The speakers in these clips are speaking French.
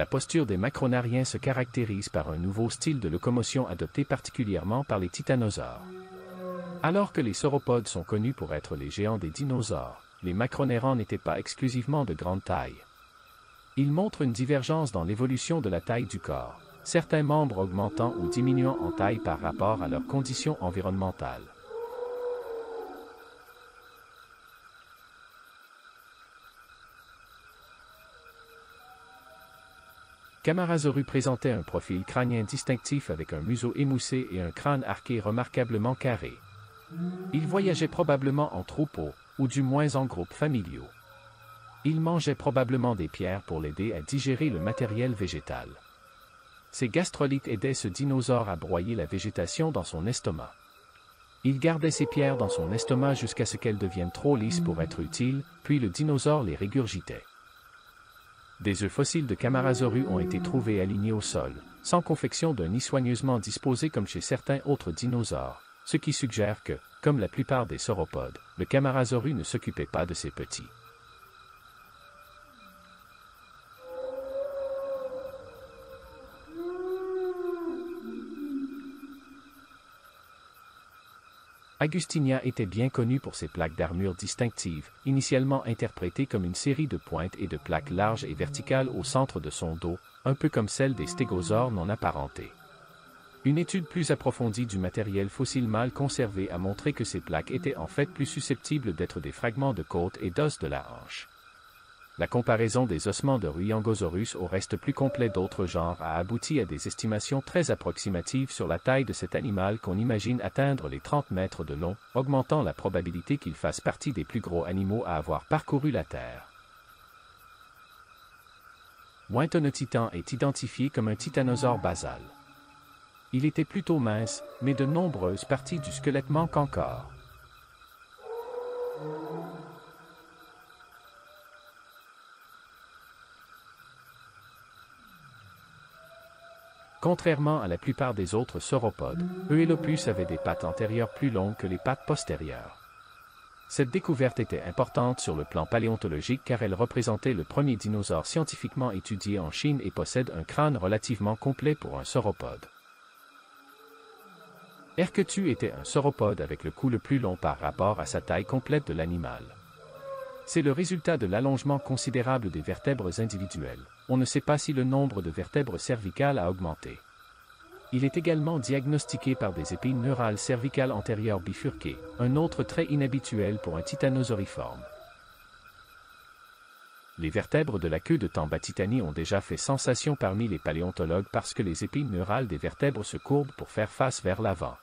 La posture des macronariens se caractérise par un nouveau style de locomotion adopté particulièrement par les titanosaures. Alors que les sauropodes sont connus pour être les géants des dinosaures, les macronérans n'étaient pas exclusivement de grande taille. Ils montrent une divergence dans l'évolution de la taille du corps, certains membres augmentant ou diminuant en taille par rapport à leurs conditions environnementales. Camarasaurus présentait un profil crânien distinctif avec un museau émoussé et un crâne arqué remarquablement carré. Il voyageait probablement en troupeau, ou du moins en groupes familiaux. Il mangeait probablement des pierres pour l'aider à digérer le matériel végétal. Ces gastrolites aidaient ce dinosaure à broyer la végétation dans son estomac. Il gardait ces pierres dans son estomac jusqu'à ce qu'elles deviennent trop lisses pour être utiles, puis le dinosaure les régurgitait. Des œufs fossiles de Camarasaurus ont été trouvés alignés au sol, sans confection d'un nid soigneusement disposé comme chez certains autres dinosaures, ce qui suggère que, comme la plupart des sauropodes, le Camarasaurus ne s'occupait pas de ses petits. Augustinia était bien connu pour ses plaques d'armure distinctives, initialement interprétées comme une série de pointes et de plaques larges et verticales au centre de son dos, un peu comme celles des stégosaures non apparentés. Une étude plus approfondie du matériel fossile mal conservé a montré que ces plaques étaient en fait plus susceptibles d'être des fragments de côte et d'os de la hanche. La comparaison des ossements de Rheangosaurus au reste plus complet d'autres genres a abouti à des estimations très approximatives sur la taille de cet animal qu'on imagine atteindre les 30 mètres de long, augmentant la probabilité qu'il fasse partie des plus gros animaux à avoir parcouru la Terre. Weytonotitan est identifié comme un titanosaure basal. Il était plutôt mince, mais de nombreuses parties du squelette manquent encore. Contrairement à la plupart des autres sauropodes, Euelopus avait des pattes antérieures plus longues que les pattes postérieures. Cette découverte était importante sur le plan paléontologique car elle représentait le premier dinosaure scientifiquement étudié en Chine et possède un crâne relativement complet pour un sauropode. Erketu était un sauropode avec le cou le plus long par rapport à sa taille complète de l'animal. C'est le résultat de l'allongement considérable des vertèbres individuelles. On ne sait pas si le nombre de vertèbres cervicales a augmenté. Il est également diagnostiqué par des épines neurales cervicales antérieures bifurquées, un autre trait inhabituel pour un titanosauriforme. Les vertèbres de la queue de Tambatitani ont déjà fait sensation parmi les paléontologues parce que les épines neurales des vertèbres se courbent pour faire face vers l'avant.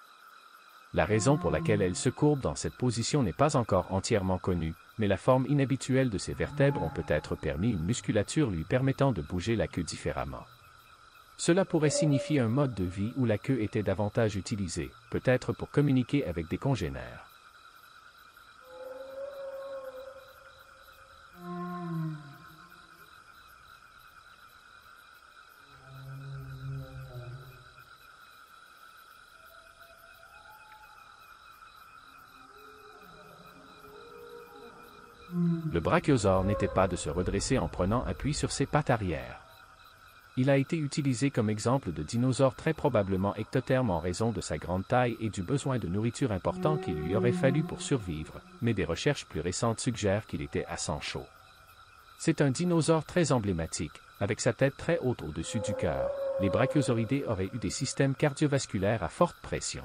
La raison pour laquelle elles se courbent dans cette position n'est pas encore entièrement connue, mais la forme inhabituelle de ces vertèbres ont peut-être permis une musculature lui permettant de bouger la queue différemment. Cela pourrait signifier un mode de vie où la queue était davantage utilisée, peut-être pour communiquer avec des congénères. Le brachiosaure n'était pas de se redresser en prenant appui sur ses pattes arrière. Il a été utilisé comme exemple de dinosaure très probablement ectotherme en raison de sa grande taille et du besoin de nourriture important qu'il lui aurait fallu pour survivre, mais des recherches plus récentes suggèrent qu'il était à sang chaud. C'est un dinosaure très emblématique, avec sa tête très haute au-dessus du cœur. Les brachiosauridés auraient eu des systèmes cardiovasculaires à forte pression.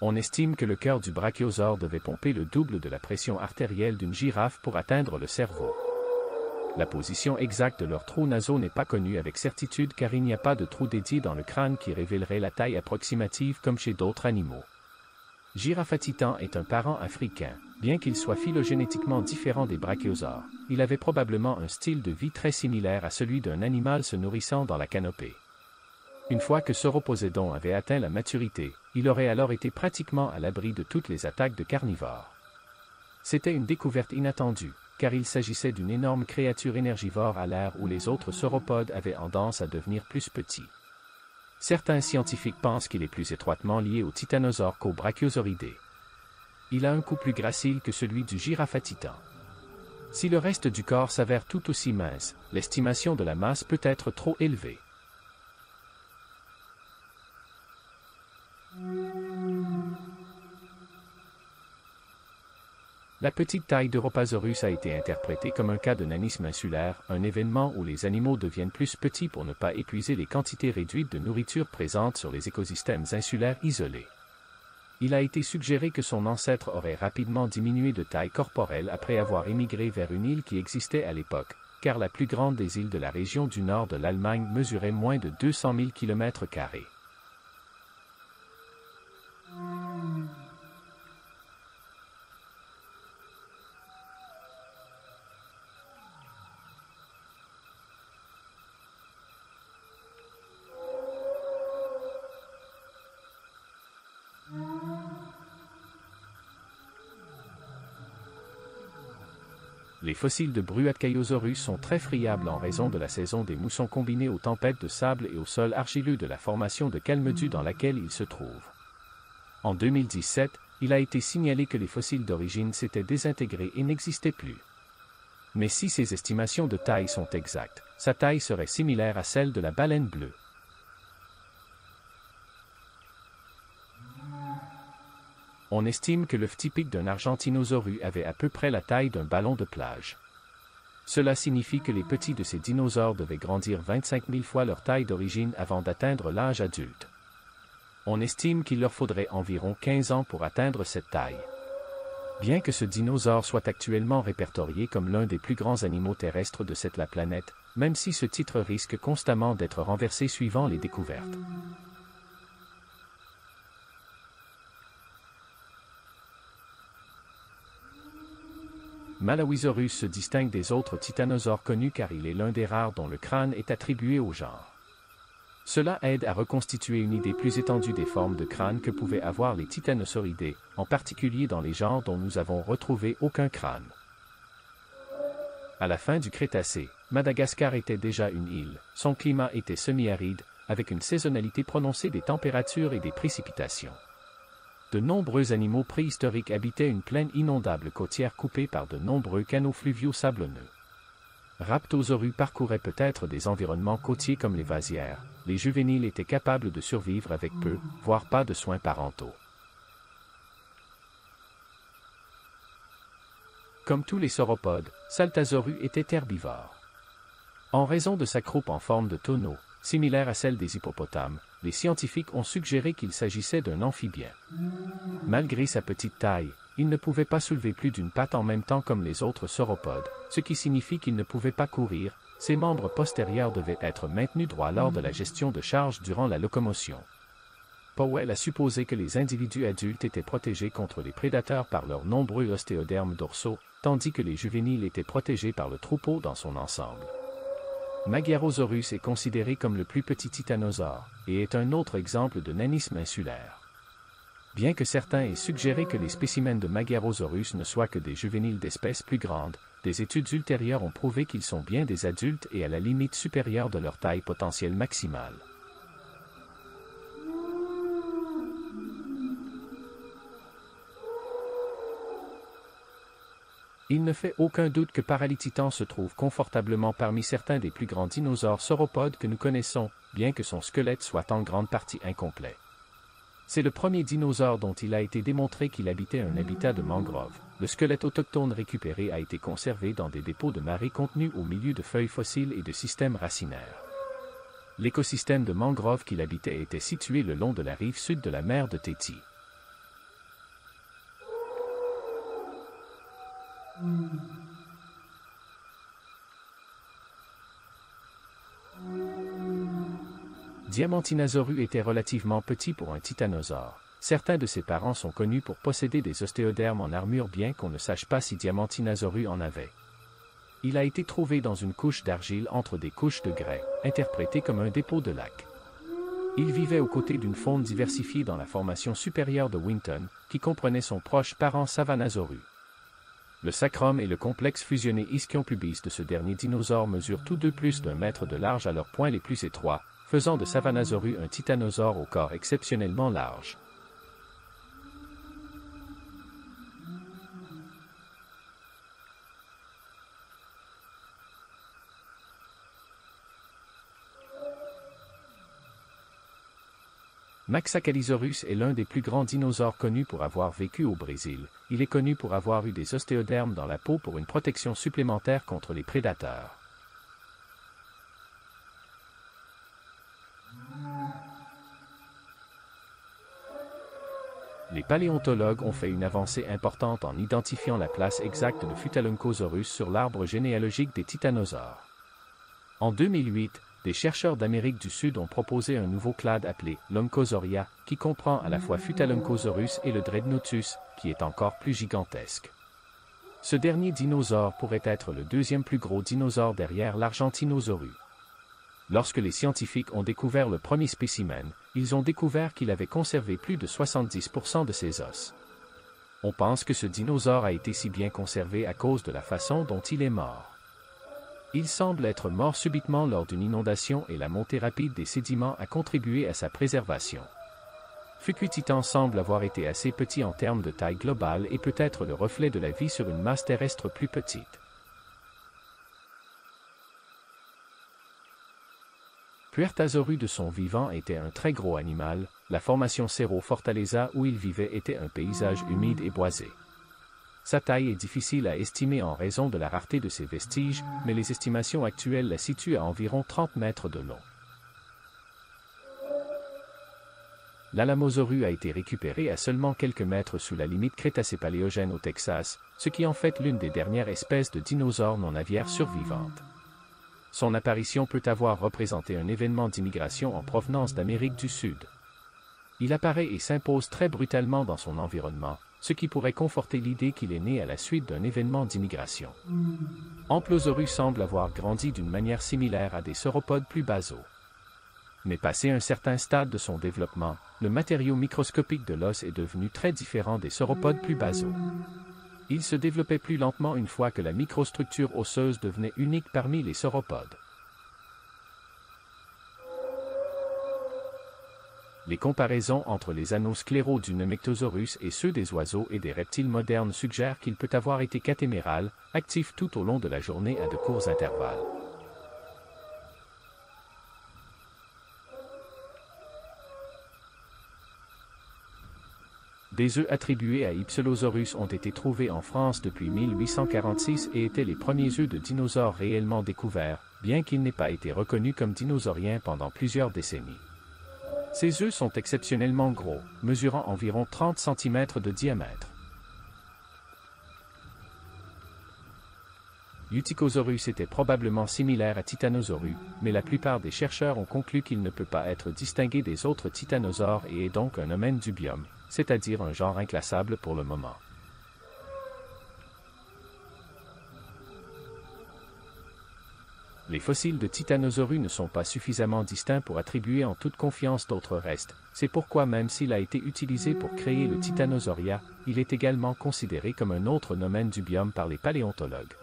On estime que le cœur du brachiosaure devait pomper le double de la pression artérielle d'une girafe pour atteindre le cerveau. La position exacte de leurs trous nasaux n'est pas connue avec certitude car il n'y a pas de trou dédié dans le crâne qui révélerait la taille approximative comme chez d'autres animaux. Giraffatitan est un parent africain, bien qu'il soit phylogénétiquement différent des brachiosaures. Il avait probablement un style de vie très similaire à celui d'un animal se nourrissant dans la canopée. Une fois que Sauroposédon avait atteint la maturité, il aurait alors été pratiquement à l'abri de toutes les attaques de carnivores. C'était une découverte inattendue, car il s'agissait d'une énorme créature énergivore à l'ère où les autres sauropodes avaient tendance à devenir plus petits. Certains scientifiques pensent qu'il est plus étroitement lié au titanosaure qu'au brachiosauridé. Il a un cou plus gracile que celui du Giraffatitan. Si le reste du corps s'avère tout aussi mince, l'estimation de la masse peut être trop élevée. La petite taille d'Europasaurus a été interprétée comme un cas de nanisme insulaire, un événement où les animaux deviennent plus petits pour ne pas épuiser les quantités réduites de nourriture présentes sur les écosystèmes insulaires isolés. Il a été suggéré que son ancêtre aurait rapidement diminué de taille corporelle après avoir émigré vers une île qui existait à l'époque, car la plus grande des îles de la région du nord de l'Allemagne mesurait moins de 200 000 km². Les fossiles de Breuatkiosaurus sont très friables en raison de la saison des moussons combinée aux tempêtes de sable et au sol argileux de la formation de Kalmedu dans laquelle il se trouve. En 2017, il a été signalé que les fossiles d'origine s'étaient désintégrés et n'existaient plus. Mais si ces estimations de taille sont exactes, sa taille serait similaire à celle de la baleine bleue. On estime que l'œuf typique d'un Argentinosaurus avait à peu près la taille d'un ballon de plage. Cela signifie que les petits de ces dinosaures devaient grandir 25 000 fois leur taille d'origine avant d'atteindre l'âge adulte. On estime qu'il leur faudrait environ 15 ans pour atteindre cette taille. Bien que ce dinosaure soit actuellement répertorié comme l'un des plus grands animaux terrestres de cette planète, même si ce titre risque constamment d'être renversé suivant les découvertes. Malawisaurus se distingue des autres titanosaures connus car il est l'un des rares dont le crâne est attribué au genre. Cela aide à reconstituer une idée plus étendue des formes de crâne que pouvaient avoir les titanosauridés, en particulier dans les genres dont nous avons retrouvé aucun crâne. À la fin du Crétacé, Madagascar était déjà une île, son climat était semi-aride, avec une saisonnalité prononcée des températures et des précipitations. De nombreux animaux préhistoriques habitaient une plaine inondable côtière coupée par de nombreux canaux fluviaux sablonneux. Raptosaurus parcouraient peut-être des environnements côtiers comme les vasières. Les juvéniles étaient capables de survivre avec peu, voire pas de soins parentaux. Comme tous les sauropodes, Saltasaurus était herbivore. En raison de sa croupe en forme de tonneau, similaire à celle des hippopotames, les scientifiques ont suggéré qu'il s'agissait d'un amphibien. Malgré sa petite taille, il ne pouvait pas soulever plus d'une patte en même temps comme les autres sauropodes, ce qui signifie qu'il ne pouvait pas courir. Ses membres postérieurs devaient être maintenus droits lors de la gestion de charge durant la locomotion. Powell a supposé que les individus adultes étaient protégés contre les prédateurs par leurs nombreux ostéodermes dorsaux, tandis que les juvéniles étaient protégés par le troupeau dans son ensemble. Magyarosaurus est considéré comme le plus petit titanosaure, et est un autre exemple de nanisme insulaire. Bien que certains aient suggéré que les spécimens de Magyarosaurus ne soient que des juvéniles d'espèces plus grandes, des études ultérieures ont prouvé qu'ils sont bien des adultes et à la limite supérieure de leur taille potentielle maximale. Il ne fait aucun doute que Paralititan se trouve confortablement parmi certains des plus grands dinosaures sauropodes que nous connaissons, bien que son squelette soit en grande partie incomplet. C'est le premier dinosaure dont il a été démontré qu'il habitait un habitat de mangrove. Le squelette autochtone récupéré a été conservé dans des dépôts de marée contenus au milieu de feuilles fossiles et de systèmes racinaires. L'écosystème de mangrove qu'il habitait était situé le long de la rive sud de la mer de Téti. Diamantinosaurus était relativement petit pour un titanosaure. Certains de ses parents sont connus pour posséder des ostéodermes en armure bien qu'on ne sache pas si Diamantinosaurus en avait. Il a été trouvé dans une couche d'argile entre des couches de grès, interprété comme un dépôt de lac. Il vivait aux côtés d'une faune diversifiée dans la formation supérieure de Winton, qui comprenait son proche parent Savanasaurus. Le sacrum et le complexe fusionné ischio-pubis de ce dernier dinosaure mesurent tous deux plus d'1 mètre de large à leurs points les plus étroits, faisant de Savanasaurus un titanosaure au corps exceptionnellement large. Maxacalisaurus est l'un des plus grands dinosaures connus pour avoir vécu au Brésil. Il est connu pour avoir eu des ostéodermes dans la peau pour une protection supplémentaire contre les prédateurs. Les paléontologues ont fait une avancée importante en identifiant la place exacte de Phytaluncosaurus sur l'arbre généalogique des titanosaures. En 2008, des chercheurs d'Amérique du Sud ont proposé un nouveau clade appelé l'Onchosauria, qui comprend à la fois Phytaluncosaurus et le Dreadnoughtus, qui est encore plus gigantesque. Ce dernier dinosaure pourrait être le deuxième plus gros dinosaure derrière l'Argentinosaurus. Lorsque les scientifiques ont découvert le premier spécimen, ils ont découvert qu'il avait conservé plus de 70% de ses os. On pense que ce dinosaure a été si bien conservé à cause de la façon dont il est mort. Il semble être mort subitement lors d'une inondation et la montée rapide des sédiments a contribué à sa préservation. Fukuititan semble avoir été assez petit en termes de taille globale et peut être le reflet de la vie sur une masse terrestre plus petite. Puertasaurus de son vivant était un très gros animal, la formation Cerro Fortaleza où il vivait était un paysage humide et boisé. Sa taille est difficile à estimer en raison de la rareté de ses vestiges, mais les estimations actuelles la situent à environ 30 mètres de long. L'Alamosaurus a été récupéré à seulement quelques mètres sous la limite Crétacé-Paléogène au Texas, ce qui en fait l'une des dernières espèces de dinosaures non aviaires survivantes. Son apparition peut avoir représenté un événement d'immigration en provenance d'Amérique du Sud. Il apparaît et s'impose très brutalement dans son environnement, ce qui pourrait conforter l'idée qu'il est né à la suite d'un événement d'immigration. Amplosaurus semble avoir grandi d'une manière similaire à des sauropodes plus basaux. Mais passé un certain stade de son développement, le matériau microscopique de l'os est devenu très différent des sauropodes plus basaux. Il se développait plus lentement une fois que la microstructure osseuse devenait unique parmi les sauropodes. Les comparaisons entre les anneaux scléraux du Nemectosaurus et ceux des oiseaux et des reptiles modernes suggèrent qu'il peut avoir été catéméral, actif tout au long de la journée à de courts intervalles. Des œufs attribués à Hypsilosaurus ont été trouvés en France depuis 1846 et étaient les premiers œufs de dinosaures réellement découverts, bien qu'ils n'aient pas été reconnus comme dinosauriens pendant plusieurs décennies. Ces œufs sont exceptionnellement gros, mesurant environ 30 cm de diamètre. Uticosaurus était probablement similaire à Titanosaurus, mais la plupart des chercheurs ont conclu qu'il ne peut pas être distingué des autres titanosaures et est donc un nomen dubium, c'est-à-dire un genre inclassable pour le moment. Les fossiles de Titanosaurus ne sont pas suffisamment distincts pour attribuer en toute confiance d'autres restes, c'est pourquoi même s'il a été utilisé pour créer le Titanosauria, il est également considéré comme un autre nomen dubium par les paléontologues.